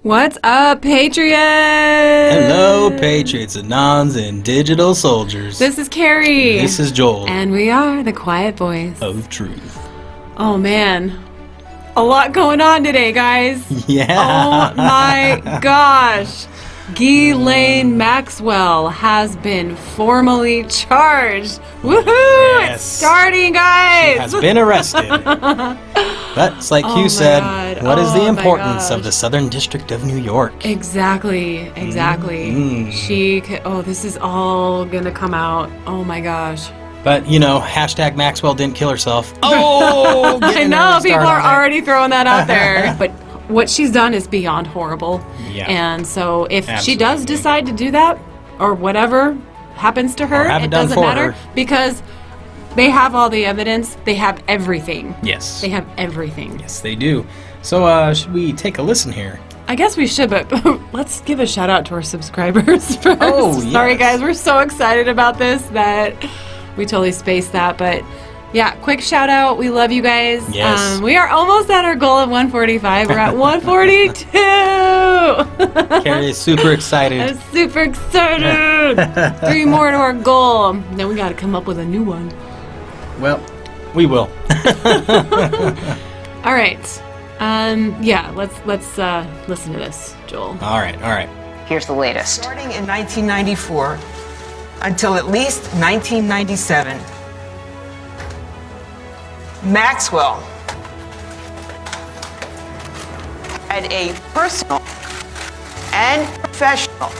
What's up, Patriots? Hello, Patriots, Anons, and digital soldiers. This is Carrie. This is Joel. And we are the Quiet Boys of Truth. Oh, man. A lot going on today, guys. Yeah. Oh, my gosh. Ghislaine Maxwell has been formally charged. Woohoo! Yes. It's starting, guys! She has been arrested. But it's like you said, what is the importance of the Southern District of New York? Exactly. Mm-hmm. This is all gonna come out. Oh my gosh. But, you know, hashtag Maxwell didn't kill herself. Oh! I know, people are already throwing that out there. But what she's done is beyond horrible. Yeah. And so if she does decide to do that, or whatever happens to her, it doesn't matter. Because they have all the evidence. They have everything. Yes. They have everything. Yes, they do. So, should we take a listen here? I guess we should, but let's give a shout out to our subscribers first. Oh, yes. Sorry, guys. We're so excited about this that we totally spaced that. But yeah, quick shout out. We love you guys. Yes. We are almost at our goal of 145. We're at 142. Carrie is super excited. I'm super excited. 3 more to our goal. Then we got to come up with a new one. Well, we will. All right. Yeah, let's listen to this, Joel. All right. Here's the latest. Starting in 1994 until at least 1997, Maxwell had a personal and professional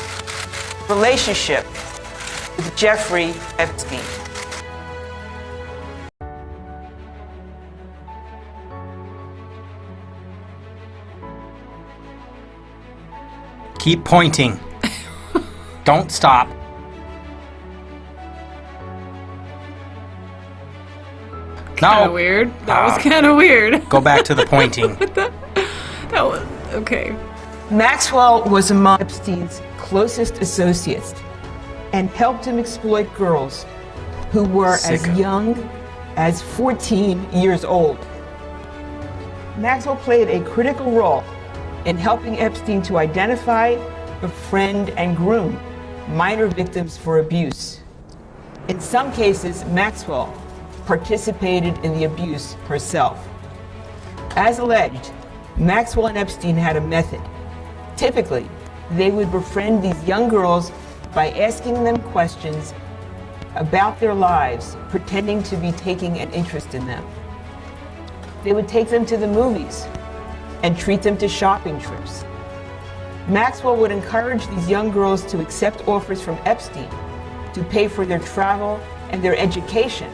relationship with Jeffrey Epstein. Keep pointing. Don't stop. Kind of weird. That was kind of weird. Go back to the pointing. that was okay. Maxwell was among Epstein's closest associates and helped him exploit girls who were as young as 14 years old. Maxwell played a critical role in helping Epstein to identify, befriend, and groom minor victims for abuse. In some cases, Maxwell participated in the abuse herself. As alleged, Maxwell and Epstein had a method. Typically, they would befriend these young girls by asking them questions about their lives, pretending to be taking an interest in them. They would take them to the movies and treat them to shopping trips. Maxwell would encourage these young girls to accept offers from Epstein to pay for their travel and their education,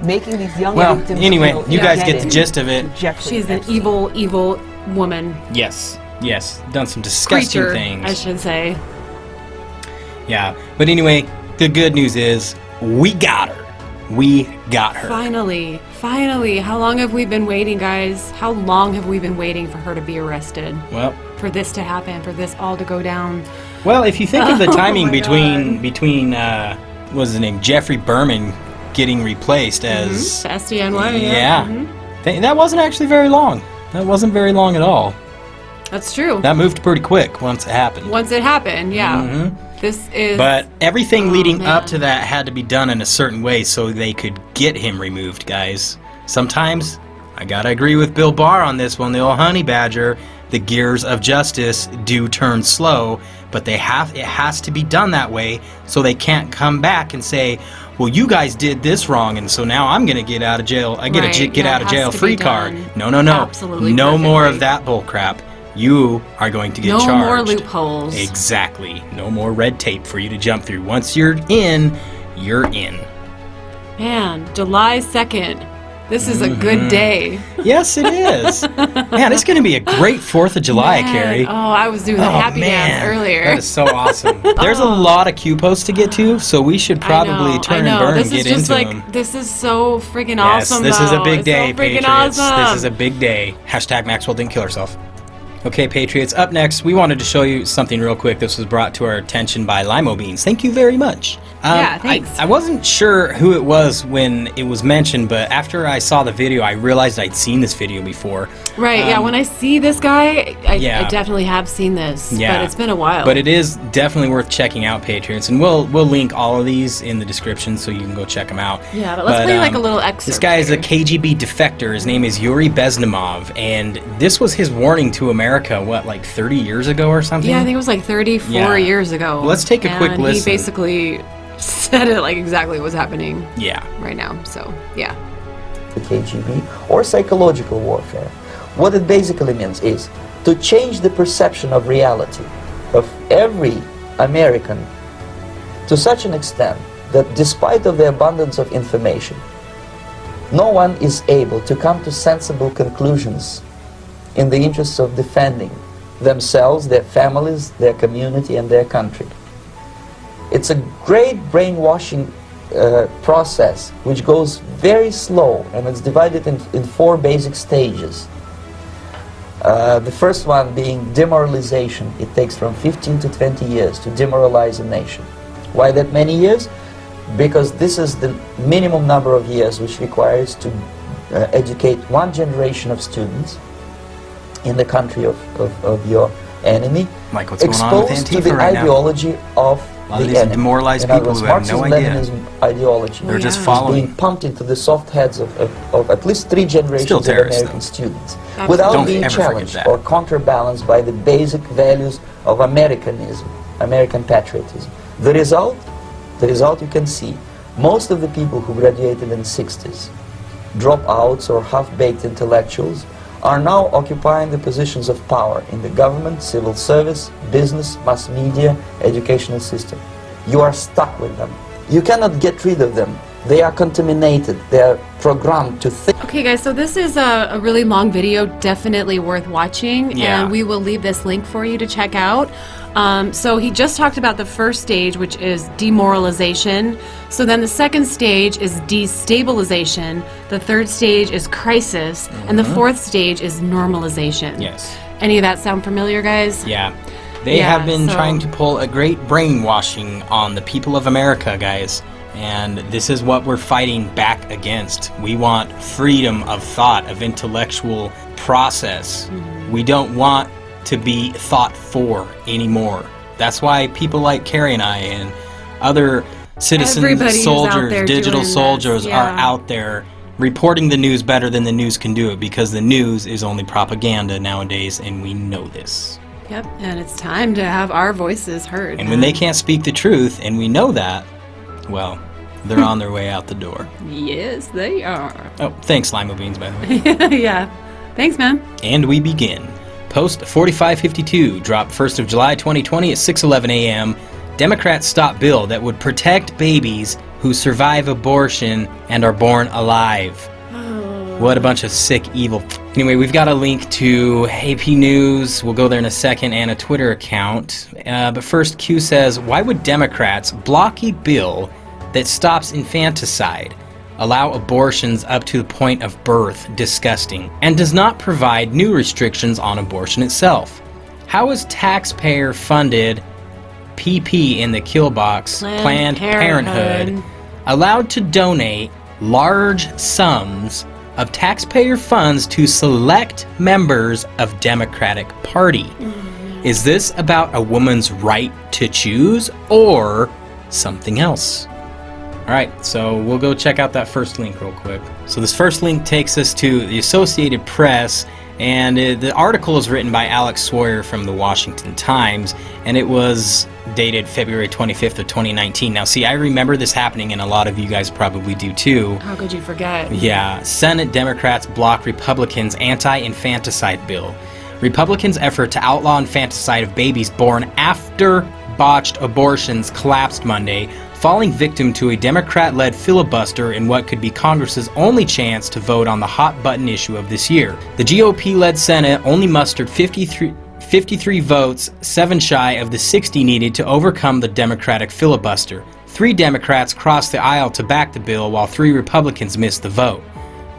making these young victims anyway, feel you guys get the indebted gist of it. She's an evil woman. Yes. Done some disgusting things. I should say. Yeah, but anyway, the good news is we got her. Finally. How long have we been waiting, guys? How long have we been waiting for her to be arrested? Well, for this to happen, for this all to go down. Well, if you think of the timing between what's his name, Jeffrey Berman getting replaced as SDNY. Yeah. That wasn't actually very long. That wasn't very long at all. That's true. That moved pretty quick once it happened. Yeah. This is. But everything leading up to that had to be done in a certain way so they could get him removed, guys. Sometimes, I gotta agree with Bill Barr on this one, the old honey badger, the gears of justice do turn slow, but it has to be done that way so they can't come back and say, well, you guys did this wrong, and so now I'm gonna get out of jail. I get a get out of jail free card. No. Absolutely. No more of that bull crap. You are going to get charged. No more loopholes. Exactly. No more red tape for you to jump through. Once you're in, you're in. Man, July 2nd. This is a good day. Yes, it is. Man, it's going to be a great 4th of July, Carrie. Oh, I was doing the happy dance earlier. That is so awesome. There's a lot of Q posts to get to, so we should probably turn and burn and get into them. This is so freaking awesome, Yes, this is a big day, so freaking Patriots. awesome. This is a big day. Hashtag Maxwell didn't kill herself. Okay, Patriots, up next, we wanted to show you something real quick. This was brought to our attention by Limo Beans. Thank you very much. Yeah, thanks. I wasn't sure who it was when it was mentioned, but after I saw the video, I realized I'd seen this video before. Right, yeah, when I see this guy, I definitely have seen this, but it's been a while. But it is definitely worth checking out, Patriots, and we'll link all of these in the description so you can go check them out. Yeah, but let's play like a little excerpt. This guy is a KGB defector. His name is Yuri Beznemov, and this was his warning to America, what, like 30 years ago or something? Yeah, I think it was like 34 years ago. Well, let's take a quick listen. He basically said it like exactly what's happening right now. So, yeah. The KGB or psychological warfare. What it basically means is to change the perception of reality of every American to such an extent that despite of the abundance of information, no one is able to come to sensible conclusions in the interests of defending themselves, their families, their community, and their country. It's a great brainwashing process which goes very slow, and it's divided in 4 basic stages. The first one being demoralization. It takes from 15 to 20 years to demoralize a nation. Why that many years? Because this is the minimum number of years which requires to educate one generation of students in the country of your enemy, like what's going on with exposed Antifa to the right now. ideology of A lot of the these enemy. demoralized people who have no idea. Marxism-Leninism ideology They're just is following. being pumped into the soft heads of at least 3 generations Still of terrorists, American though. students, Absolutely. without Don't being ever forget challenged that. or counterbalanced by the basic values of Americanism, American patriotism. The result you can see. Most of the people who graduated in the 60s, dropouts or half-baked intellectuals, are now occupying the positions of power in the government, civil service, business, mass media, educational system. You are stuck with them. You cannot get rid of them. They are contaminated. They are programmed to think. Okay, guys, so this is a really long video, definitely worth watching, Yeah. and we will leave this link for you to check out. So he just talked about the first stage, which is demoralization. So then the second stage is destabilization. The third stage is crisis. And the fourth stage is normalization. Yes. Any of that sound familiar, guys? Yeah. They Yeah, have been so- trying to pull a great brainwashing on the people of America, guys. And this is what we're fighting back against. We want freedom of thought, of intellectual process. We don't want to be thought for anymore. That's why people like Carrie and I and other citizen Everybody is out soldiers, there digital doing this, soldiers yeah. are out there reporting the news better than the news can do it, because the news is only propaganda nowadays, and we know this. Yep, and it's time to have our voices heard. And when they can't speak the truth, and we know that, well, they're on their way out the door. Yes, they are. Oh, thanks, Lima Beans, by the way. Yeah. Thanks, man. And we begin. Post 4552 dropped 1st of July 2020 at 6:11 a.m. Democrats stop bill that would protect babies who survive abortion and are born alive. What a bunch of sick, evil. Anyway, we've got a link to AP News. We'll go there in a second, and a Twitter account. But first, Q says, why would Democrats block a bill that stops infanticide, allow abortions up to the point of birth, disgusting, and does not provide new restrictions on abortion itself? How is taxpayer-funded PP in the kill box, Planned Parenthood, allowed to donate large sums of taxpayer funds to select members of Democratic Party? Is this about a woman's right to choose, or something else? Alright, so we'll go check out that first link real quick. So this first link takes us to the Associated Press, and the article is written by Alex Sawyer from the Washington Times, and it was dated February 25th of 2019. Now see, I remember this happening, and a lot of you guys probably do too. How could you forget? Yeah, Senate Democrats block Republicans' anti-infanticide bill. Republicans' effort to outlaw infanticide of babies born after botched abortions collapsed Monday, falling victim to a Democrat-led filibuster in what could be Congress's only chance to vote on the hot-button issue of this year. The GOP-led Senate only mustered 53 votes, 7 shy of the 60 needed to overcome the Democratic filibuster. 3 Democrats crossed the aisle to back the bill, while 3 Republicans missed the vote.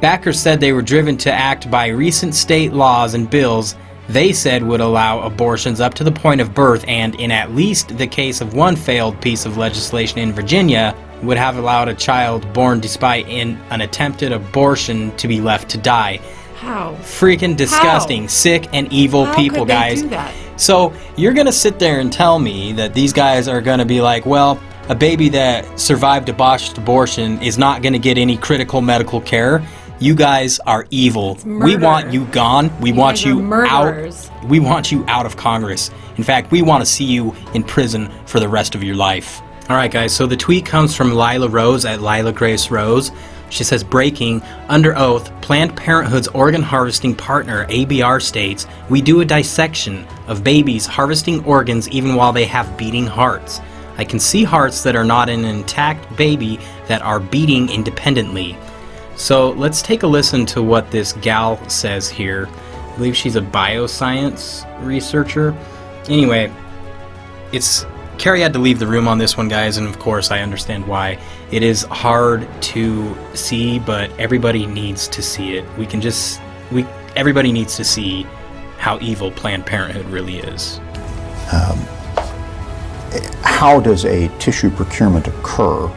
Backers said they were driven to act by recent state laws and bills they said would allow abortions up to the point of birth, and in at least the case of one failed piece of legislation in Virginia, would have allowed a child born despite an attempted abortion to be left to die. How? Freaking disgusting. How? Sick and evil How people, could they guys. do that? So you're going to sit there and tell me that these guys are going to be like, well, a baby that survived a botched abortion is not going to get any critical medical care? You guys are evil. We want you gone. We want you out. We want you out of Congress. In fact, we want to see you in prison for the rest of your life. All right, guys, so the tweet comes from Lila Rose at Lila Grace Rose. She says, breaking, under oath, Planned Parenthood's organ harvesting partner, ABR, states, we do a dissection of babies harvesting organs even while they have beating hearts. I can see hearts that are not in an intact baby that are beating independently. So let's take a listen to what this gal says here. I believe she's a bioscience researcher. Anyway, Carrie had to leave the room on this one, guys, and of course I understand why. It is hard to see, but everybody needs to see it. Everybody needs to see how evil Planned Parenthood really is. How does a tissue procurement occur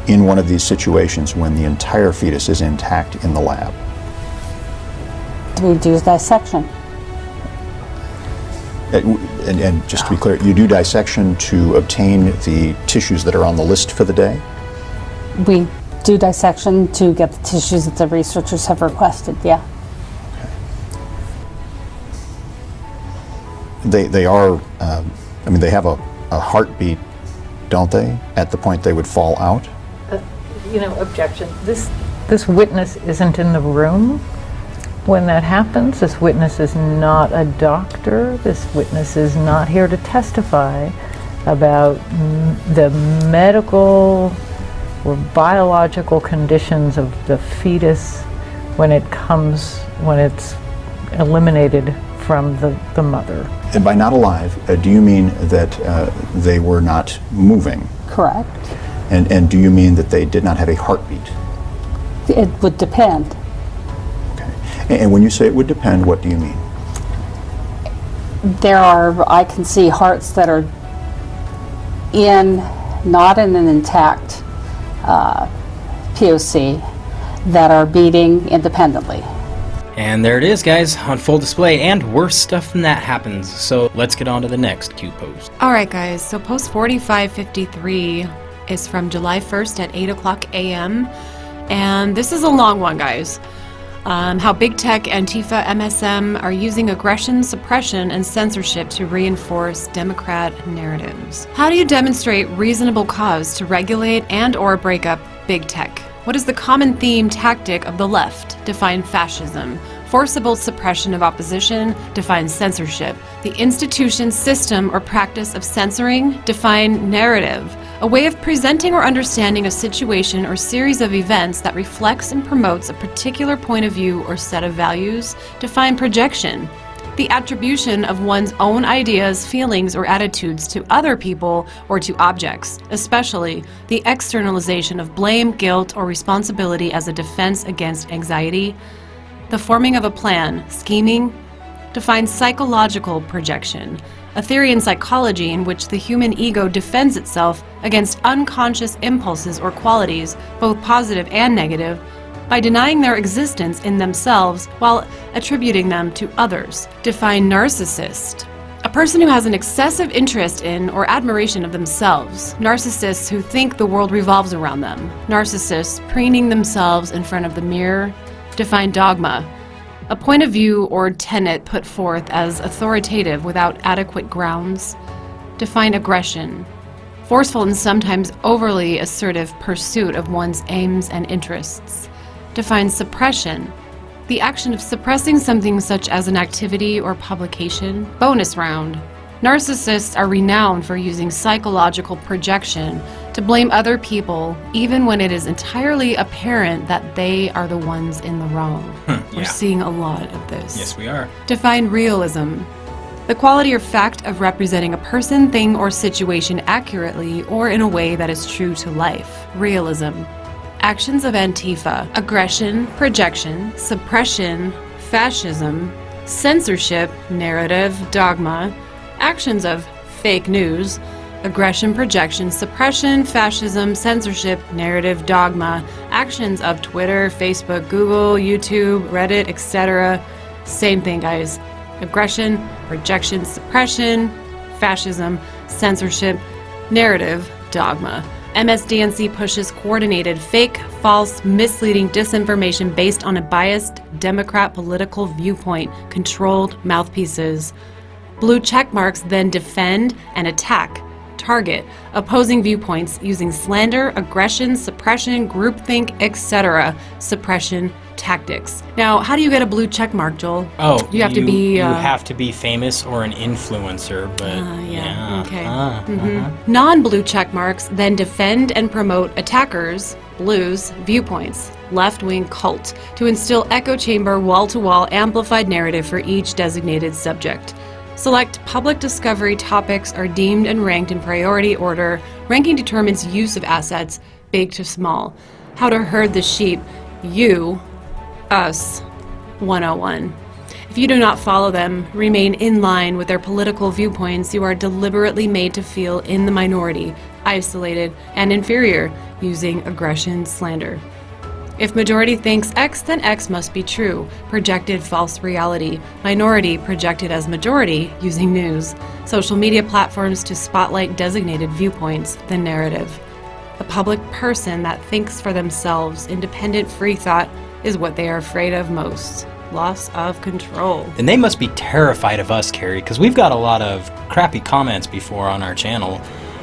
in one of these situations when the entire fetus is intact in the lab? We do dissection. And just to be clear, you do dissection to obtain the tissues that are on the list for the day? We do dissection to get the tissues that the researchers have requested, yeah. Okay. They are, they have a heartbeat, don't they, at the point they would fall out? Objection. This witness isn't in the room when that happens. This witness is not a doctor. This witness is not here to testify about the medical or biological conditions of the fetus when it's eliminated from the mother. And by not alive, do you mean that they were not moving? Correct. And do you mean that they did not have a heartbeat? It would depend. And when you say it would depend, what do you mean? I can see hearts that are not in an intact POC that are beating independently. And there it is, guys, on full display, and worse stuff than that happens. So let's get on to the next Q post. All right, guys, so post 4553 is from July 1st at 8 o'clock a.m. And this is a long one, guys. How big tech, Antifa, MSM are using aggression, suppression, and censorship to reinforce Democrat narratives. How do you demonstrate reasonable cause to regulate and or break up big tech? What is the common theme tactic of the left? Define fascism. Forcible suppression of opposition. Define censorship. The institution, system, or practice of censoring. Define narrative. A way of presenting or understanding a situation or series of events that reflects and promotes a particular point of view or set of values. Define projection. The attribution of one's own ideas, feelings, or attitudes to other people or to objects, especially the externalization of blame, guilt, or responsibility as a defense against anxiety. The forming of a plan, scheming. Defines psychological projection, a theory in psychology in which the human ego defends itself against unconscious impulses or qualities, both positive and negative, by denying their existence in themselves while attributing them to others. Define narcissist. A person who has an excessive interest in or admiration of themselves. Narcissists who think the world revolves around them. Narcissists preening themselves in front of the mirror. Define dogma. A point of view or tenet put forth as authoritative without adequate grounds. Define aggression. Forceful and sometimes overly assertive pursuit of one's aims and interests. Define suppression. The action of suppressing something such as an activity or publication. Bonus round. Narcissists are renowned for using psychological projection to blame other people, even when it is entirely apparent that they are the ones in the wrong. We're seeing a lot of this. Yes, we are. Define realism. The quality or fact of representing a person, thing, or situation accurately or in a way that is true to life. Realism. Actions of Antifa. Aggression, projection, suppression, fascism, censorship, narrative, dogma, actions of fake news, aggression, projection, suppression, fascism, censorship, narrative, dogma, actions of Twitter, Facebook, Google, YouTube, Reddit, etc. Same thing, guys. Aggression, projection, suppression, fascism, censorship, narrative, dogma. MSDNC pushes coordinated, fake, false, misleading disinformation based on a biased Democrat political viewpoint, controlled mouthpieces. Blue checkmarks then defend and attack, target opposing viewpoints using slander, aggression, suppression, groupthink, etc. suppression tactics. Now, how do you get a blue check mark, Joel? Oh, you have to be. You have to be famous or an influencer, but Okay. Non-blue check marks then defend and promote attackers, blues, viewpoints, left-wing cult to instill echo chamber, wall-to-wall amplified narrative for each designated subject. Select public discovery topics are deemed and ranked in priority order. Ranking determines use of assets, big to small. How to herd the sheep. You, us, 101. If you do not follow them, remain in line with their political viewpoints, you are deliberately made to feel in the minority, isolated, and inferior, using aggression, slander. If majority thinks X, then X must be true. Projected false reality. Minority projected as majority using news. Social media platforms to spotlight designated viewpoints, the narrative. A public person that thinks for themselves, independent free thought, is what they are afraid of most. Loss of control. Then they must be terrified of us, Carrie, because we've got a lot of crappy comments before on our channel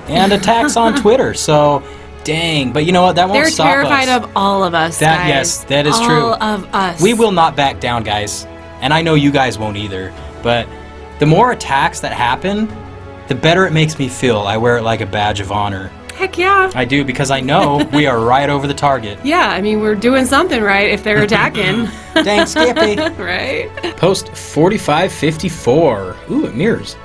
and attacks on Twitter, so dang. But you know what? That won't stop us. They're terrified of all of us, guys. Yes, that is true. All of us. We will not back down, guys. And I know you guys won't either. But the more attacks that happen, the better it makes me feel. I wear it like a badge of honor. Heck yeah. I do, because I know we are right over the target. Yeah, I mean, we're doing something right if they're attacking. Dang, Skippy. Right? Post 4554. Ooh, it mirrors.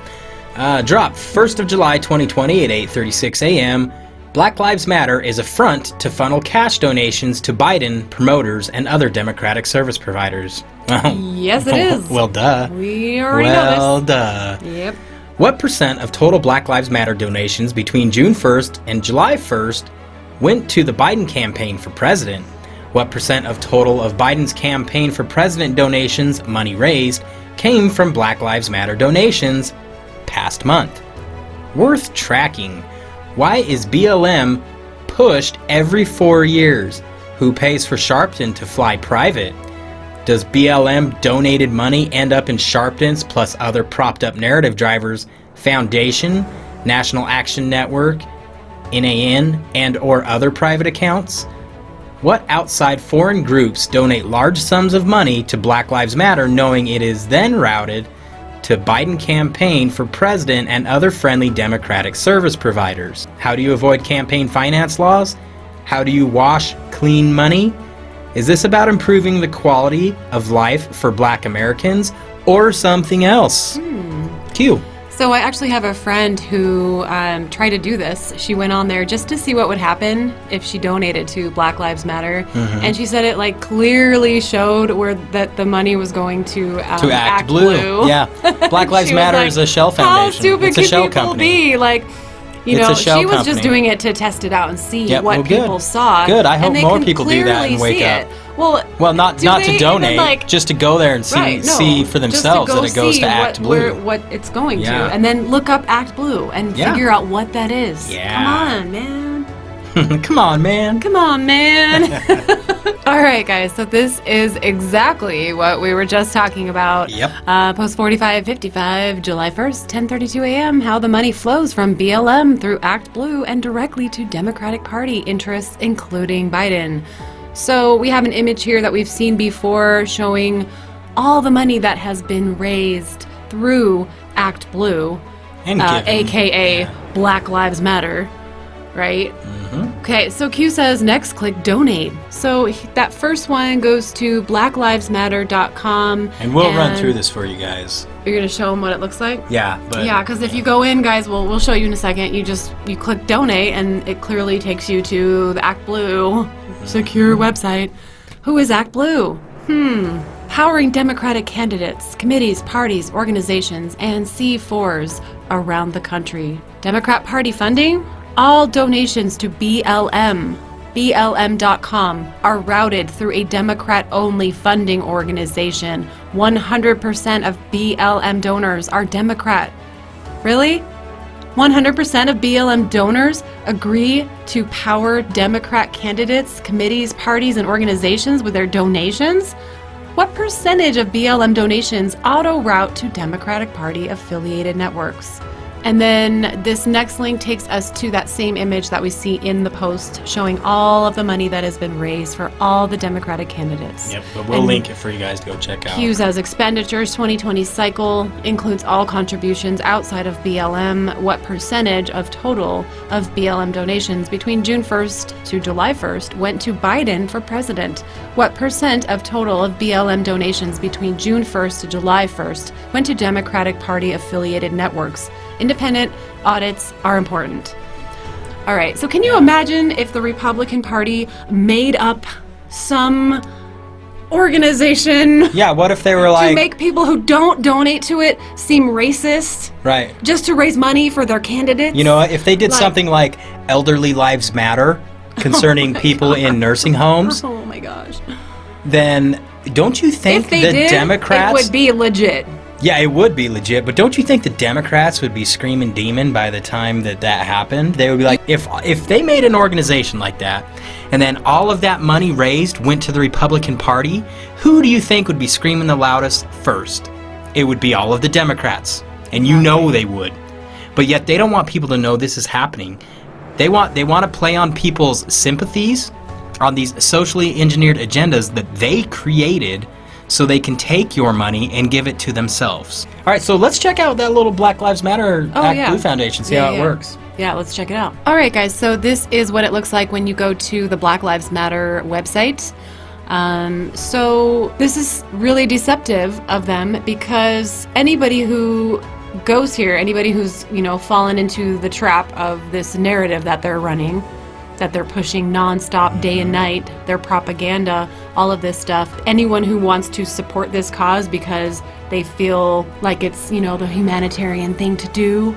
Drop 1st of July 2020 at 8:36 a.m. Black Lives Matter is a front to funnel cash donations to Biden, promoters, and other Democratic service providers. Well, yes, it is. Well, duh. We already know this. Well, duh. Yep. What percent of total Black Lives Matter donations between June 1st and July 1st went to the Biden campaign for president? What percent of total of Biden's campaign for president donations, money raised, came from Black Lives Matter donations past month? Worth tracking. Why is BLM pushed every 4 years? Who pays for Sharpton to fly private? Does BLM donated money end up in Sharpton's plus other propped up narrative drivers, Foundation, National Action Network, NAN, and or other private accounts? What outside foreign groups donate large sums of money to Black Lives Matter knowing it is then routed to Biden campaign for president and other friendly Democratic service providers? How do you avoid campaign finance laws? How do you wash clean money? Is this about improving the quality of life for Black Americans or something else? Q. So I actually have a friend who tried to do this. She went on there just to see what would happen if she donated to Black Lives Matter, and she said it like clearly showed where that the money was going to Act Blue. Yeah, Black Lives Matter is a shell foundation. How stupid it's a can shell people company. be? Like, you It's know, a shell she was company. just doing it to test it out and see Yep, what well, good. people saw. Good. I hope and they more can people do that and clearly wake see up. it. Well, Well, do not they to even, donate, like, just to go there and see right, no, see for just to themselves go that it goes see to Act what, Blue. what it's going Yeah. to, and then look up Act Blue and Yeah. figure out what that is. Yeah. Come on, man. Come on, man. Come on, man. All right, guys. So this is exactly what we were just talking about. Yep. Post 4555, July 1st, 10:32 a.m. How the money flows from BLM through Act Blue and directly to Democratic Party interests, including Biden. So we have an image here that we've seen before showing all the money that has been raised through Act Blue, And given. aka Black Lives Matter, right? Okay, so Q says next click donate. So that first one goes to blacklivesmatter.com. And we'll run through this for you guys. You're gonna show them what it looks like? Yeah, but Yeah, because if you go in, guys, we'll show you in a second. You click donate, and it clearly takes you to the Act Blue secure website. Who is Act Blue? powering Democratic candidates, committees, parties, organizations, and C4s around the country. Democrat Party funding? All donations to BLM, BLM.com, are routed through a Democrat-only funding organization. 100% of BLM donors are Democrat. Really? 100% of BLM donors agree to power Democrat candidates, committees, parties, and organizations with their donations? What percentage of BLM donations auto-route to Democratic Party affiliated networks? And then this next link takes us to that same image that we see in the post, showing all of the money that has been raised for all the Democratic candidates. Yep, but we'll link it for you guys to go check out. Hughes as expenditures 2020 cycle includes all contributions outside of BLM. What percentage of total of BLM donations between June 1st to July 1st went to Biden for president? What percent of total of BLM donations between June 1st to July 1st went to Democratic Party affiliated networks? Independent audits are important. All right, so can you imagine if the Republican Party made up some organization? Yeah, what if they were like... to make people who don't donate to it seem racist? Right. Just to raise money for their candidates? You know, if they did something like Elderly Lives Matter concerning people in nursing homes... Oh my gosh. Then don't you think the Democrats... it would be legit. Yeah, it would be legit, but don't you think the Democrats would be screaming demon by the time that happened? They would be like, if they made an organization like that, and then all of that money raised went to the Republican Party, who do you think would be screaming the loudest first? It would be all of the Democrats, and you know they would. But yet they don't want people to know this is happening. They want to play on people's sympathies, on these socially engineered agendas that they created, so they can take your money and give it to themselves. All right, so let's check out that little Black Lives Matter Act Blue Foundation, see how it works. Yeah, let's check it out. All right, guys, so this is what it looks like when you go to the Black Lives Matter website. So this is really deceptive of them, because anybody who goes here, anybody who's, fallen into the trap of this narrative that they're running, that they're pushing nonstop, day and night, their propaganda, all of this stuff. Anyone who wants to support this cause because they feel like it's, the humanitarian thing to do,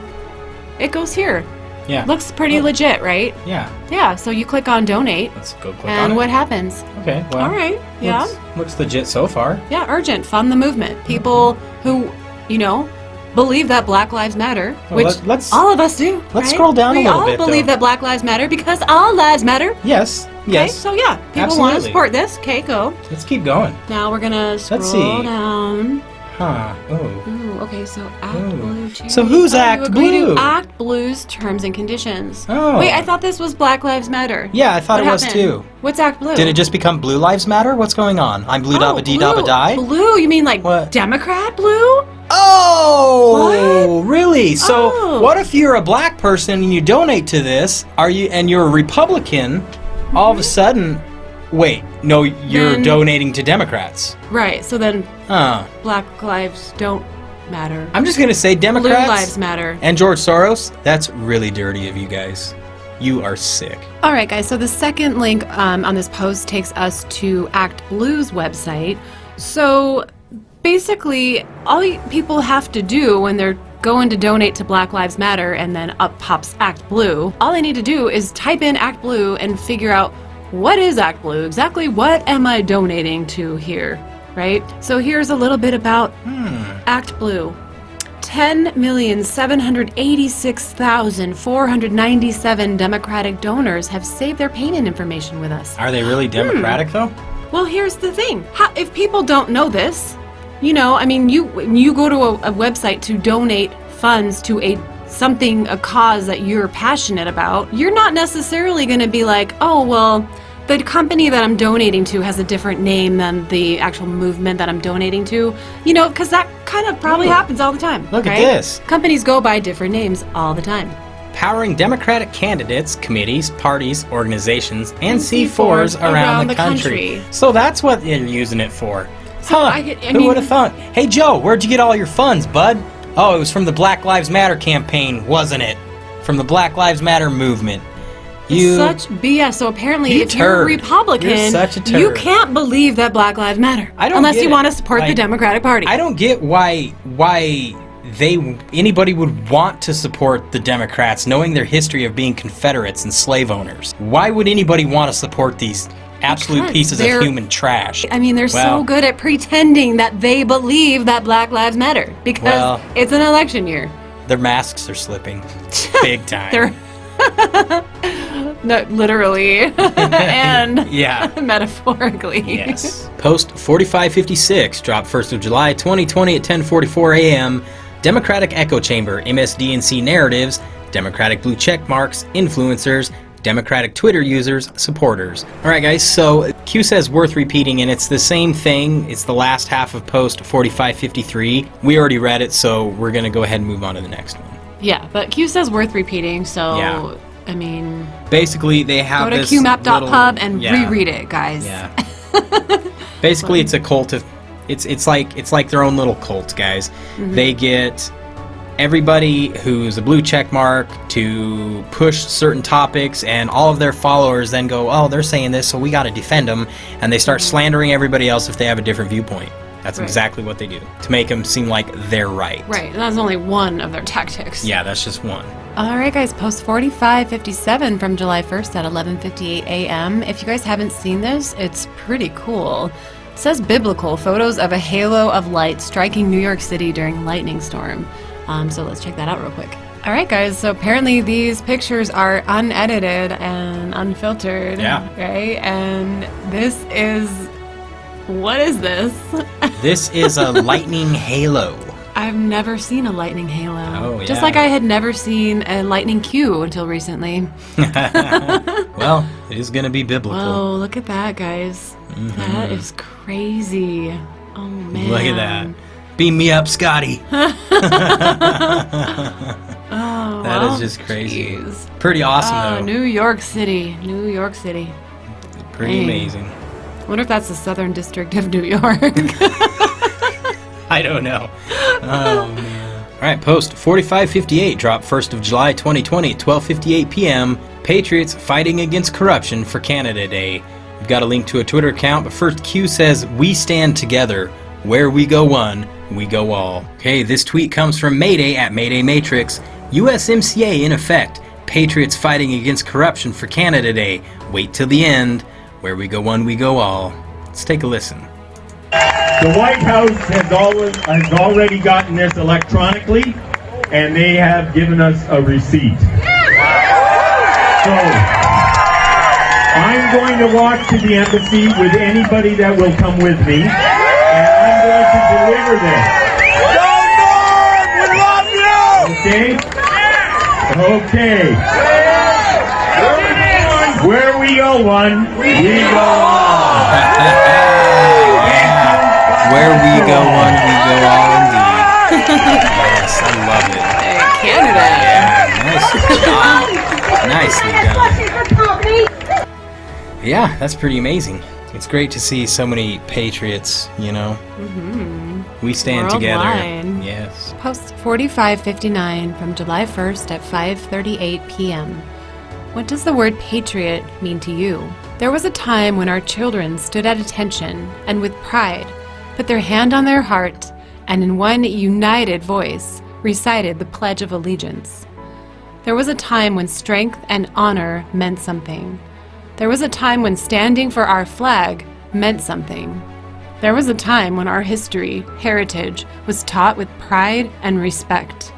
it goes here. Yeah. Looks pretty legit, right? Yeah. Yeah, so you click on donate. Let's go click on and it. what happens? Okay, well. All right, yeah. Looks legit so far. Yeah, urgent, fund the movement. People who, believe that Black Lives Matter, which all of us do. Let's scroll down a little bit. We all believe that Black Lives Matter because all lives matter. Yes. Okay, so yeah, people want to support this. Okay, go. Let's keep going. Now we're gonna scroll down. Huh. Oh. Ooh, okay, so Act Blue. So who's Act Blue? Act Blue's terms and conditions. Oh. Wait, I thought this was Black Lives Matter. Yeah, I thought it was too. What's Act Blue? Did it just become Blue Lives Matter? What's going on? I'm blue dabba dee dabba die? Blue? You mean like what? Democrat blue? Oh, what? Really? So what if you're a black person and you donate to this? And you're a Republican? All of a sudden, wait, no, you're donating to Democrats. Right. So then, Black lives don't matter. I'm just gonna say Democrats. Blue lives matter. And George Soros. That's really dirty of you guys. You are sick. All right, guys. So the second link on this post takes us to Act Blue's website. So basically, all people have to do when they're going to donate to Black Lives Matter and then up pops Act Blue, all they need to do is type in Act Blue and figure out what is Act Blue, exactly what am I donating to here, right? So here's a little bit about Act Blue. 10,786,497 Democratic donors have saved their payment information with us. Are they really Democratic though? Well, here's the thing. If people don't know this, you go to a website to donate funds to a cause that you're passionate about, you're not necessarily going to be like, oh, well, the company that I'm donating to has a different name than the actual movement that I'm donating to, because that kind of probably happens all the time. Look at this. Companies go by different names all the time. Powering Democratic candidates, committees, parties, organizations, and C4s around the country. So that's what they're using it for. Who would have thought? Hey, Joe, where'd you get all your funds, bud? Oh, it was from the Black Lives Matter campaign, wasn't it? From the Black Lives Matter movement. Such BS. So apparently, if you're a Republican, You're such a turd. you can't believe that Black Lives Matter. I don't unless get you it. want to support the Like, Democratic Party. I don't get why anybody would want to support the Democrats, knowing their history of being Confederates and slave owners. Why would anybody want to support these absolute Because pieces they're- of human trash? I mean, they're so good at pretending that they believe that Black Lives Matter because it's an election year. Their masks are slipping big time. They're no, literally and Yeah. metaphorically. Yes. Post 4556 dropped 1st of July 2020 at 10:44 a.m. Democratic Echo Chamber, MSDNC narratives, Democratic blue check marks, influencers, Democratic Twitter users, supporters. All right, guys, so Q says worth repeating, and it's the same thing. It's the last half of post 4553. We already read it, so we're going to go ahead and move on to the next one. Yeah, but Q says worth repeating, so Yeah. I mean, Basically, they have go to this qmap.pub and yeah. reread it, guys. Yeah. Basically, it's a cult of. It's like their own little cult, guys. Mm-hmm. They get everybody who's a blue check mark to push certain topics, and all of their followers then go, "Oh, they're saying this, so we got to defend them," and they start slandering everybody else if they have a different viewpoint. That's Right. exactly what they do to make them seem like they're right. Right, and that's only one of their tactics. Yeah, that's just one. All right, guys, post 4557 from July 1st at 11:58 a.m. If you guys haven't seen this, it's pretty cool. It says biblical photos of a halo of light striking New York City during lightning storm. So let's check that out real quick. All right, guys, so apparently these pictures are unedited and unfiltered. Yeah. Right? And this is... What is this? This is a lightning halo. I've never seen a lightning halo. Oh, Just yeah. like I had never seen a lightning Q until recently. Well, it is going to be biblical. Whoa, look at that, guys. That is crazy. Oh, man. Look at that. Beam me up, Scotty. Oh, That well, is just crazy. jeez. Pretty awesome, Oh, though. New York City. New York City. Pretty dang. amazing. I wonder if that's the Southern District of New York. I don't know. Oh, man. All right, post 4558 dropped 1st of July 2020 at 12:58 p.m. Patriots fighting against corruption for Canada Day. We've got a link to a Twitter account, but first Q says, "We stand together. Where we go one, we go all." Okay, this tweet comes from Mayday at Mayday Matrix. USMCA in effect. Patriots fighting against corruption for Canada Day. Wait till the end. Where we go one, we go all. Let's take a listen. The White House has already gotten this electronically, and they have given us a receipt. So, I'm going to walk to the embassy with anybody that will come with me, and I'm going to deliver this. Okay? Okay. Where we go one, we go all. Where we go one, we go all indeed. Yes, I love it. Hey, Canada. Yeah, nice job. Nicely done. Yeah, that's pretty amazing. It's great to see so many patriots, you know. We stand together. Worldwide. Yes. Post 4559 from July 1st at 5:38 p.m. What does the word patriot mean to you? There was a time when our children stood at attention and with pride put their hand on their heart and in one united voice recited the Pledge of Allegiance. There was a time when strength and honor meant something. There was a time when standing for our flag meant something. There was a time when our history, heritage, was taught with pride and respect.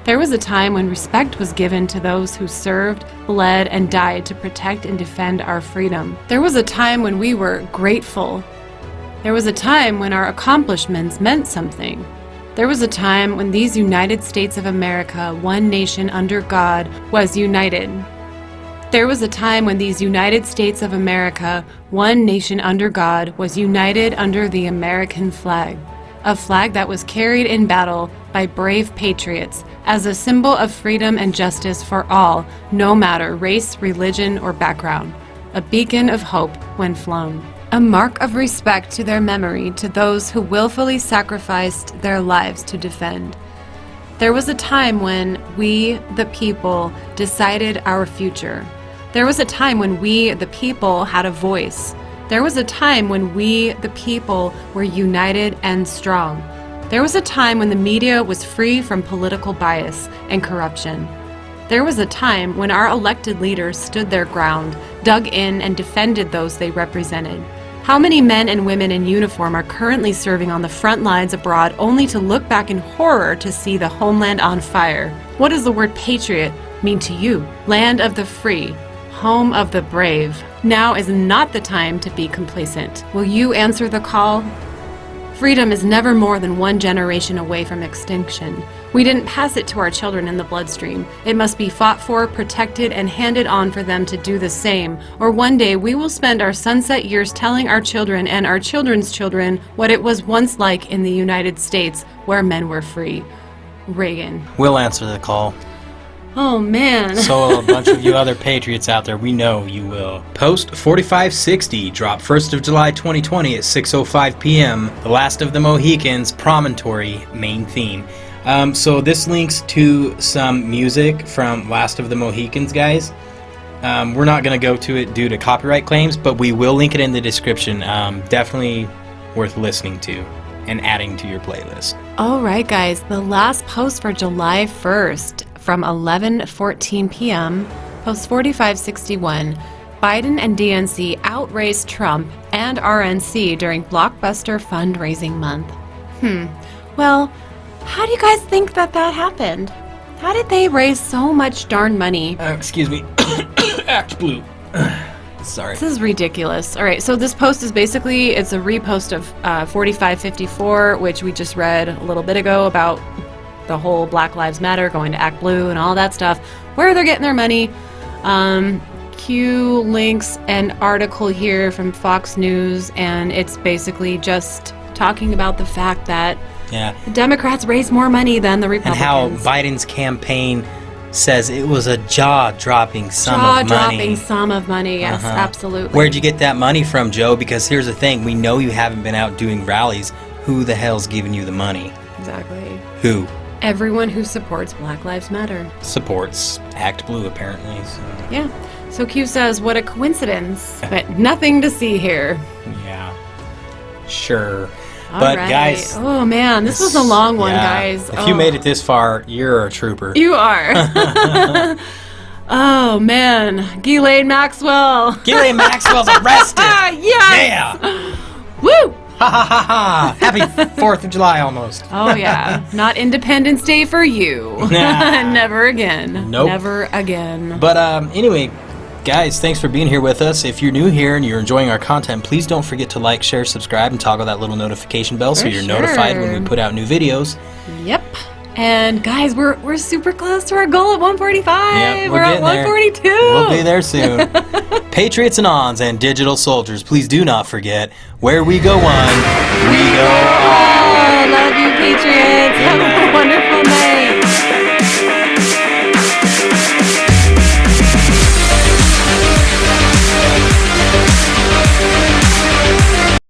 There was a time when respect was given to those who served, bled, and died to protect and defend our freedom. There was a time when we were grateful. There was a time when our accomplishments meant something. There was a time when these United States of America, one nation under God, was united. There was a time when these United States of America, one nation under God, was united under the American flag, a flag that was carried in battle by brave patriots as a symbol of freedom and justice for all, no matter race, religion, or background, a beacon of hope when flown. A mark of respect to their memory to those who willfully sacrificed their lives to defend. There was a time when we, the people, decided our future, There was a time when we, the people, had a voice. There was a time when we, the people, were united and strong. There was a time when the media was free from political bias and corruption. There was a time when our elected leaders stood their ground, dug in, and defended those they represented. How many men and women in uniform are currently serving on the front lines abroad only to look back in horror to see the homeland on fire? What does the word patriot mean to you? Land of the free, home of the brave. Now is not the time to be complacent. Will you answer the call? Freedom is never more than one generation away from extinction. We didn't pass it to our children in the bloodstream. It must be fought for, protected, and handed on for them to do the same. Or one day we will spend our sunset years telling our children and our children's children what it was once like in the United States, where men were free. Reagan. We'll answer the call. Oh, man. So a bunch of you other patriots out there, we know you will. Post 4560 dropped 1st of July 2020 at 6:05 p.m. The Last of the Mohicans Promontory main theme. So this links to some music from Last of the Mohicans, guys. We're not going to go to it due to copyright claims, but we will link it in the description. Definitely worth listening to and adding to your playlist. All right, guys. The last post for July 1st. From 11:14 p.m., post 4561, Biden and DNC outraised Trump and RNC during Blockbuster fundraising month. Well, how do you guys think that happened? How did they raise so much darn money? Excuse me. Act blue. Sorry. This is ridiculous. All right, so this post is basically, it's a repost of 4554, which we just read a little bit ago about the whole Black Lives Matter going to Act Blue and all that stuff, where they're getting their money. Q links an article here from Fox News, and it's basically just talking about the fact that the Democrats raise more money than the Republicans. And how Biden's campaign says it was a jaw-dropping sum of money. Jaw-dropping sum of money, yes, absolutely. Where'd you get that money from, Joe? Because here's the thing, we know you haven't been out doing rallies. Who the hell's giving you the money? Exactly. Who? Everyone who supports Black Lives Matter. Supports Act Blue, apparently. So. Yeah. So Q says, what a coincidence, but nothing to see here. Yeah. Sure. All but right. guys. Oh man, this was a long one, guys. If you made it this far, you're a trooper. You are. Oh man. Ghislaine Maxwell. Ghislaine Maxwell's arrested. Yes. Yeah. Woo! Ha ha ha ha! Happy 4th of July almost. Oh yeah, not Independence Day for you. Nah. Never again. Nope. Never again. But anyway, guys, thanks for being here with us. If you're new here and you're enjoying our content, please don't forget to like, share, subscribe, and toggle that little notification bell so you're notified when we put out new videos. Yep. And guys, we're super close to our goal of 145. Yep, we're at 142. We'll be there soon. Patriots and Ons and digital soldiers, please do not forget, where we go one, we go on.